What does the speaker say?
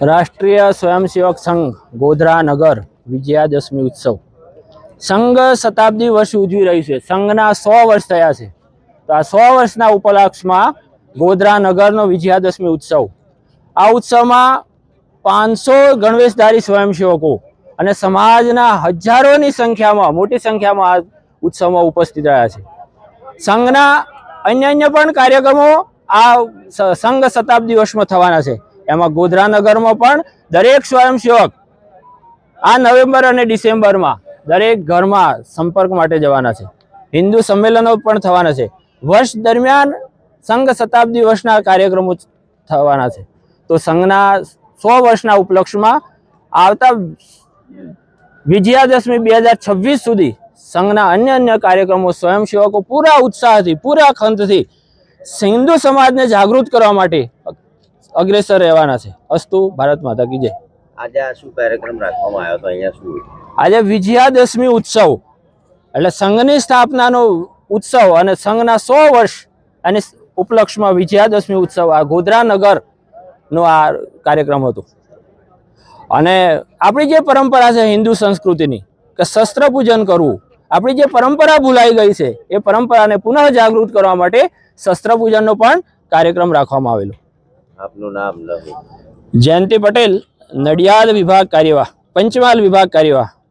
રાષ્ટ્રીય સ્વયંસેવક સંઘ ગોધરા નગર વિજયાદશમી ઉત્સવ સંઘ શતાબ્દી વર્ષ ઉજવી રહ્યું છે। સંઘના 100 વર્ષ થયા છે, તો આ 100 વર્ષના ઉપલક્ષમાં ગોધરા નગરનો વિજયાદશમી ઉત્સવ, આ ઉત્સવમાં 500 ગણવેશધારી સ્વયંસેવકો અને સમાજના હજારોની સંખ્યામાં, મોટી સંખ્યામાં આ ઉત્સવમાં ઉપસ્થિત રહ્યા છે। સંઘના અન્ય પણ કાર્યક્રમો આ સંઘ શતાબ્દી વર્ષમાં થવાના છે। એમાં ગોધરા નગરમાં પણ દરેક સ્વયંસેવક આ નવેમ્બર અને ડિસેમ્બરમાં દરેક ઘરમાં સંપર્ક માટે જવાના છે। હિન્દુ સંમેલનો પણ થવાના છે। વર્ષ દરમિયાન સંઘ શતાબ્દી વર્ષના કાર્યક્રમો થવાના છે। તો સંઘના 100 વર્ષના ઉપલક્ષમાં આવતા વિજયાદશમી 2026 સુધી સંઘના અન્ય કાર્યક્રમો સ્વયંસેવકો પૂરા ઉત્સાહથી, પૂરા ખંતથી હિન્દુ સમાજને જાગૃત કરવા માટે અગ્રેસર રહેવાના છે। અસ્તુ, ભારત માતા કી જય। આજે આ શું કાર્યક્રમ રાખવામાં આવ્યો તો અહીંયા શું? આજે વિજયાદશમી ઉત્સવ એટલે સંઘની સ્થાપનાનો ઉત્સવ અને સંઘના 100 વર્ષ અને ઉપલક્ષમાં વિજયાદશમી ઉત્સવ આ ગોધરા નગરનો આ કાર્યક્રમ હતો। અને આપણી જે પરંપરા છે હિન્દુ સંસ્કૃતિની કે શસ્ત્ર પૂજન કરવું, આપણી જે પરંપરા ભૂલાઈ ગઈ છે એ પરંપરાને પુનઃ જાગૃત કરવા માટે શસ્ત્ર પૂજનનો પણ કાર્યક્રમ રાખવામાં આવેલો। આપનું નામ? જયંતિ પટેલ, નડિયાદ વિભાગ કાર્યવાહ, પંચમહાલ વિભાગ કાર્યવાહ।